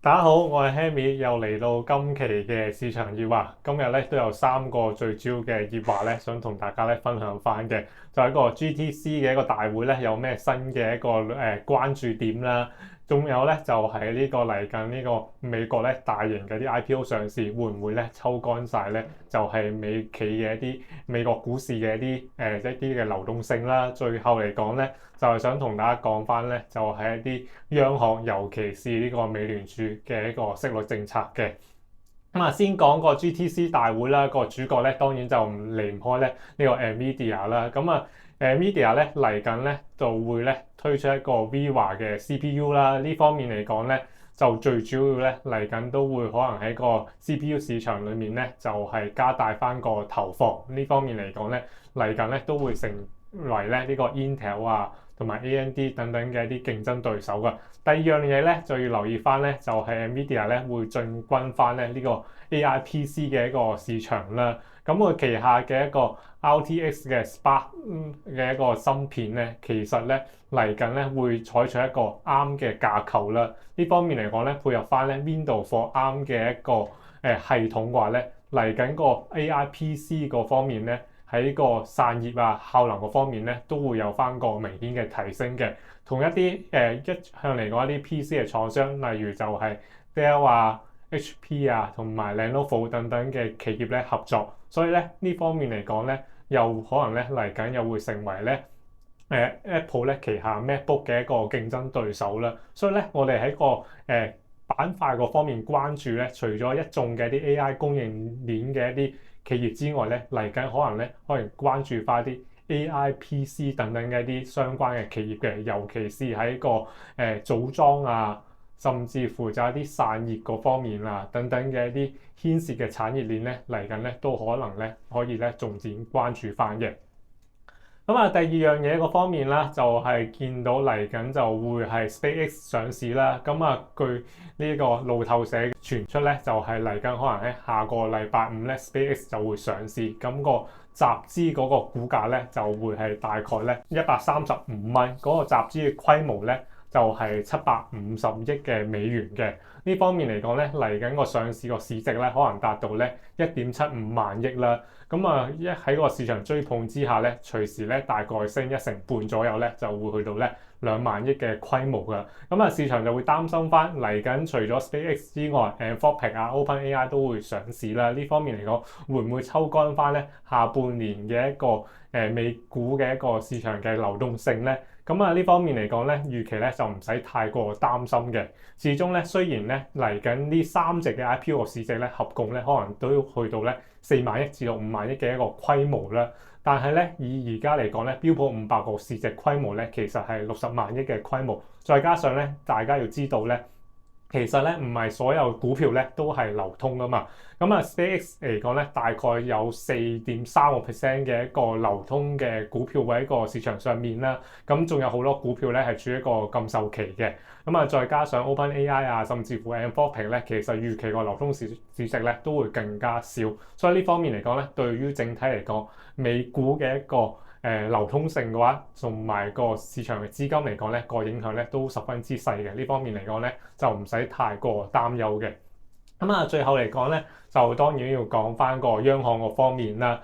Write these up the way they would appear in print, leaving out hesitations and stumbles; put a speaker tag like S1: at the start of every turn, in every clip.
S1: 大家好，我係 Hammy，又嚟到今期嘅市場熱話。今日咧都有三個最主要嘅熱話咧，想同大家咧分享翻嘅，就係一個 GTC 嘅一個大會咧，有咩新嘅一個關注點啦。仲有咧就係呢個嚟緊呢個美國咧大型嘅啲 IPO 上市，會唔會咧抽乾晒咧？就係美企嘅一啲美國股市嘅一啲嘅流動性啦。最後嚟講咧，就係想同大家講翻咧，就係一啲央行，尤其是呢個美聯儲嘅一個息率政策嘅。先講個 GTC 大會啦，個主角咧當然就離唔開咧呢個 NVIDIA 啦。NVIDIA 咧嚟緊咧就會咧推出一個 Viva 嘅 CPU 啦。呢方面嚟講咧，就最主要咧嚟緊都會可能喺個 CPU 市場裏面咧，就係加大翻個投放。呢方面嚟講咧，嚟緊咧都會成為咧呢個 Intel 啊同埋 AMD 等等嘅一啲競爭對手㗎。第二樣嘢咧就要留意翻咧，就係 NVIDIA 咧會進軍翻咧呢個 AI PC 嘅一個市場啦。咁佢旗下嘅一個 RTX 嘅 Spark 嘅一個芯片咧，其實咧嚟緊咧會採取一個 ARM 嘅架構啦。呢方面嚟講咧，配合翻咧 Windows for ARM 嘅一個系統嘅話咧，嚟緊個 AI PC 嗰方面咧，喺個散熱啊、效能嗰方面咧，都會有翻個明顯嘅提升嘅。同一啲一向嚟講一啲 PC 嘅廠商，例如就係 Dell 啊、HP 啊同埋 Lenovo 等等嘅企業咧合作，所以咧呢方面嚟講咧，又可能咧嚟緊又會成為咧Apple 咧旗下 MacBook 嘅一個競爭對手啦。所以咧我哋喺個板塊嗰方面關注咧，除咗一眾嘅啲 AI 供應鏈嘅一啲企業之外咧，嚟緊可能關注翻啲 AI PC 等等嘅一啲相關嘅企業嘅，尤其是喺個組裝啊，甚至乎就係一啲散熱嗰方面啊等等嘅一啲牽涉嘅產業鏈咧，嚟緊咧都可能咧可以咧重點關注翻嘅。第二樣嘢個方面啦，就係見到嚟緊就會係 SpaceX 上市啦。據呢個路透社傳出咧，就係嚟緊可能喺下個禮拜五咧，SpaceX 就會上市。咁個集資嗰個股價咧，就會係大概咧135蚊。嗰個集資嘅規模咧，就係750億嘅美元嘅。呢方面嚟講咧，嚟緊個上市個市值咧，可能達到咧1.75萬億啦。一喺個市場追捧之下咧，隨時咧大概升1成半左右咧，就會去到咧2萬億嘅規模㗎。市場就會擔心翻嚟緊，除咗 SpaceX 之外，Anthropic 啊、OpenAI 都會上市啦。呢方面嚟講，會唔會抽乾翻咧下半年嘅一個美股嘅一個市場嘅流動性咧？呢方面嚟講咧，預期咧就唔使太過擔心嘅。始終咧，雖然咧嚟緊呢三隻嘅 IPO 市值咧合共咧可能都要去到咧4萬億至到5萬億嘅一個規模啦。但係咧以而家嚟講咧，標普500個市值規模咧其實係60萬億嘅規模，再加上咧大家要知道咧，其實咧唔係所有股票咧都係流通㗎嘛。SpaceX 嚟講咧，大概有4.3% 嘅一個流通嘅股票喺個市場上面啦。仲有好多股票咧係處於一個禁售期嘅。再加上 OpenAI 啊，甚至乎 Anthropic 咧，其實預期個流通市值咧都會更加少。所以呢方面嚟講咧，對於整體嚟講，美股嘅一個流通性嘅話，同埋個市場嘅資金嚟講咧，個影響咧都十分之細嘅。呢方面嚟講咧，就唔使太過擔憂嘅。最後嚟講咧，就當然要講翻個央行個方面啦。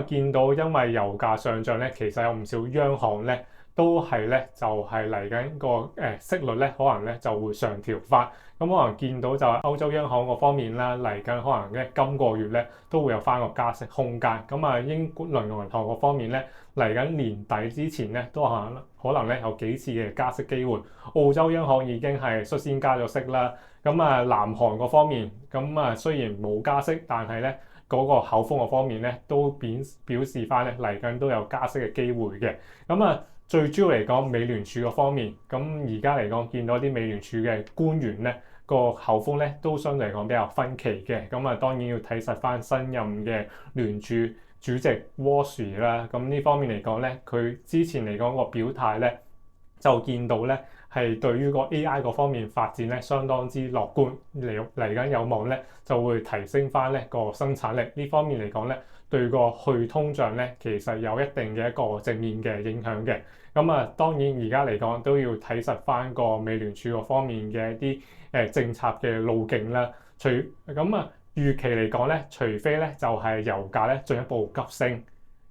S1: 見到因為油價上漲咧，其實有唔少央行咧都係咧就係嚟緊個息率咧，可能咧就會上調翻。可能見到就係歐洲央行個方面啦，嚟緊可能咧今個月咧都會有翻個加息空間。英倫銀行個方面咧，嚟緊年底之前咧都可能咧有幾次嘅加息機會。澳洲央行已經係率先加咗息啦。南韓嗰方面，雖然冇加息，但係咧嗰個口風嗰方面咧都表示翻咧嚟緊都有加息嘅機會嘅。最主要嚟講，美聯儲嗰方面，而家嚟講見到啲美聯儲嘅官員咧個口風咧都相對嚟講比較分歧嘅。當然要睇實翻新任嘅聯儲主席 Walsh 啦。呢方面嚟講咧，佢之前嚟講個表態咧就見到咧係對於個 AI 嗰方面發展咧相當之樂觀，嚟緊有望咧就會提升翻咧個生產力。呢方面嚟講咧，對個去通脹咧其實有一定嘅一個正面嘅影響嘅。咁啊，當然而家嚟講都要睇實翻個美聯儲個方面嘅一啲政策嘅路徑啦。咁啊，預期嚟講咧，除非咧就係油價咧進一步急升，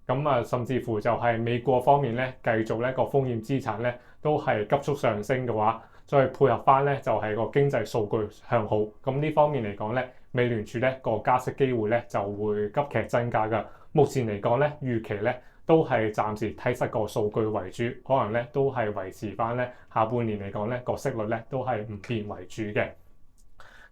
S1: 咁啊，甚至乎就係美國方面咧繼續咧個風險資產咧都係急速上升嘅話，再配合翻咧就係個經濟數據向好，咁呢方面嚟講咧，美聯儲咧個加息機會咧就會急劇增加㗎。目前嚟講咧，預期咧都係暫時睇實個數據為主，可能咧都係維持翻咧下半年嚟講咧個息率咧都係唔變為主嘅。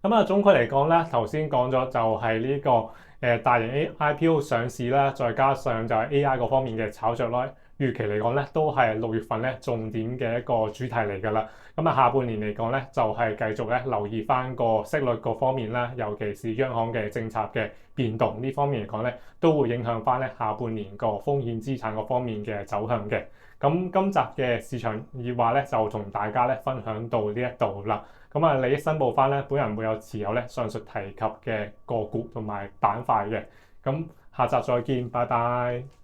S1: 咁啊，總括嚟講咧，頭先講咗就係呢個大型 IPO 上市啦，再加上就係 AI 嗰方面嘅炒作啦。預期嚟講咧，都係6月份咧重點嘅一個主題嚟㗎啦。咁啊，下半年嚟講咧，就係繼續咧留意翻個息率嗰方面啦，尤其是央行嘅政策嘅變動呢方面嚟講咧，都會影響翻咧下半年個風險資產嗰方面嘅走向嘅。咁今集嘅市場熱話咧，就同大家咧分享到呢一度啦。咁啊，利益申報翻咧，本人會有持有咧上述提及嘅個股同埋板塊嘅。咁下集再見，拜拜。